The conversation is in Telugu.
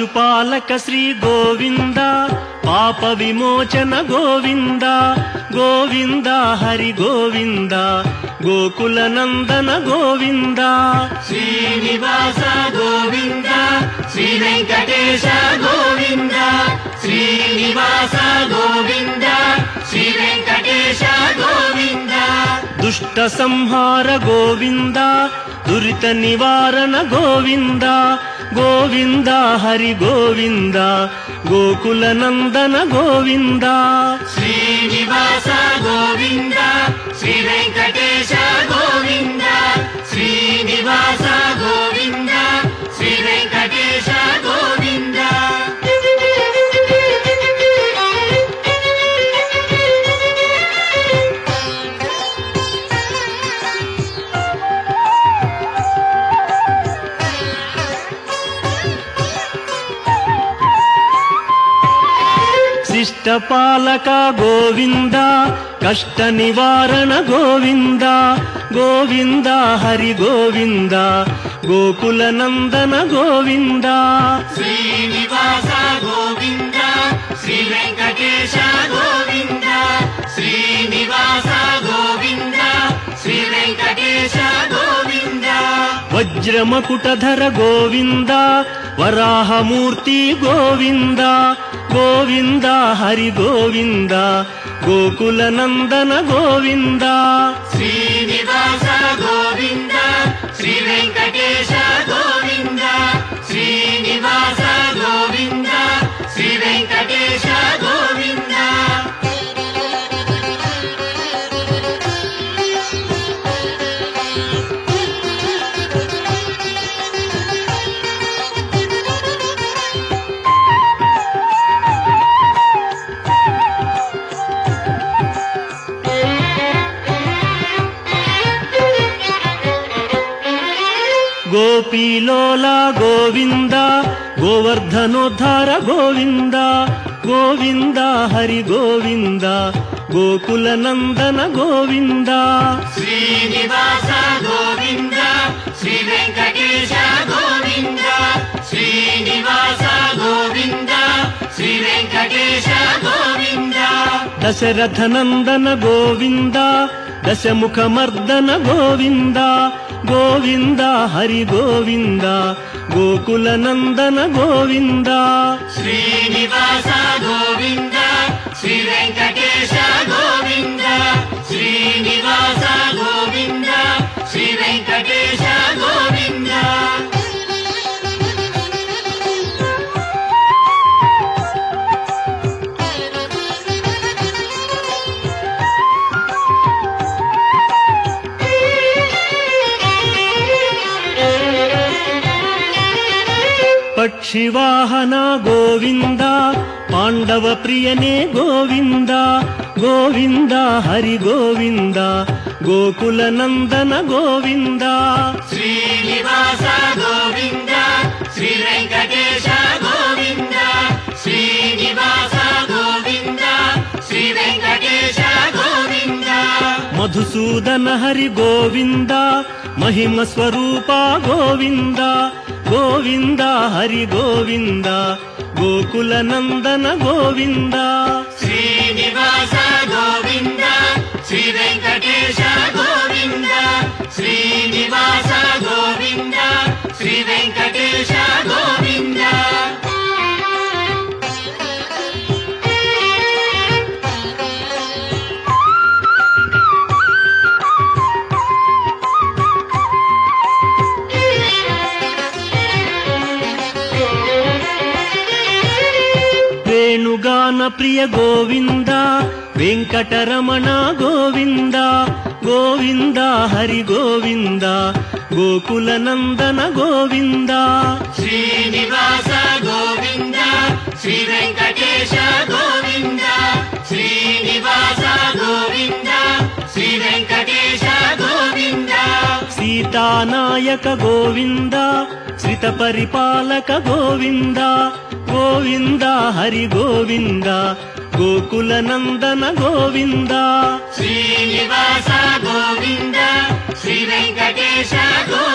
పశుపాలక శ్రీ గోవింద పాప విమోచన గోవింద గోవింద హరి గోవింద గోకుల నందన గోవింద శ్రీనివాస గోవింద శ్రీ వెంకటేశ గోవింద శ్రీనివాస గోవింద శ్రీ వెంకటేశ గోవింద దుష్ట సంహార గోవింద దురిత నివారణ గోవింద గోవింద హరి గోవింద గోకుల నందన గోవింద శ్రీనివాస గోవింద శ్రీ వెంకటేశ గోవింద శ్రీనివాస గోవింద శ్రీ వెంకటేశ గోవింద శిష్టపాలక గోవింద కష్ట నివారణ గోవింద గోవింద హరి గోవింద గోకుల నందన గోవింద శ్రీనివాస గోవింద శ్రీ వెంకటేశ గోవింద శ్రీనివాస గోవింద శ్రీ వెంకటేశ గోవింద వజ్రమకుటధర గోవింద వరాహమూర్తి గోవింద గోవింద హరి గోవింద గోకుల నందన గోవింద శ్రీనివాస గోవింద శ్రీ వెంకటేశ గోవింద శ్రీనివాస గోవింద శ్రీ వెంకటేశ గోవింద గోపీలోల గోవింద గోవర్ధనోద్ధార గోవింద గోవింద హరి గోవింద గోకుల నందన గోవింద శ్రీనివాస గోవింద శ్రీ వెంకటేశ గోవింద శ్రీనివాస గోవింద శ్రీ వెంకటేశ గోవింద దశరథ నందన గోవింద దశముఖమర్దన గోవింద గోవింద హరి గోవింద గోకుల నందన గోవింద శ్రీనివాస గోవింద శ్రీ వెంకటేశ గోవింద శ్రీనివాస గోవింద శ్రీ వెంకటేశ గోవింద పక్షివాహన గోవింద పాండవ ప్రియనే గోవింద గోవింద హరి గోవింద గోకుల నందన గోవింద శ్రీనివాస గోవింద శ్రీ వెంకటేశ గోవింద శ్రీనివాస గోవింద శ్రీ వెంకటేశ గోవింద మధుసూదన హరి గోవింద మహిమ స్వరూప గోవింద గోవింద హరి గోవింద గోకుల నందన గోవింద శ్రీనివాస గోవింద శ్రీ వెంకటేశ గోవింద శ్రీనివాస గోవింద శ్రీ వెంకటేశ గోవింద వేణుగాన ప్రియ గోవింద వెంకటరమణ గోవింద గోవింద హరి గోవింద గోకుల నందన గోవింద శ్రీనివాస గోవింద శ్రీ వెంకటేశ గోవింద శ్రీనివాస గోవింద శ్రీ వెంకటేశ గోవింద సీతానాయక గోవింద శ్రిత పరిపాలక గోవింద గోవింద హరి గోవింద గోకుల నందన గోవింద శ్రీనివాస గోవింద శ్రీ వెంకటేశ గోవింద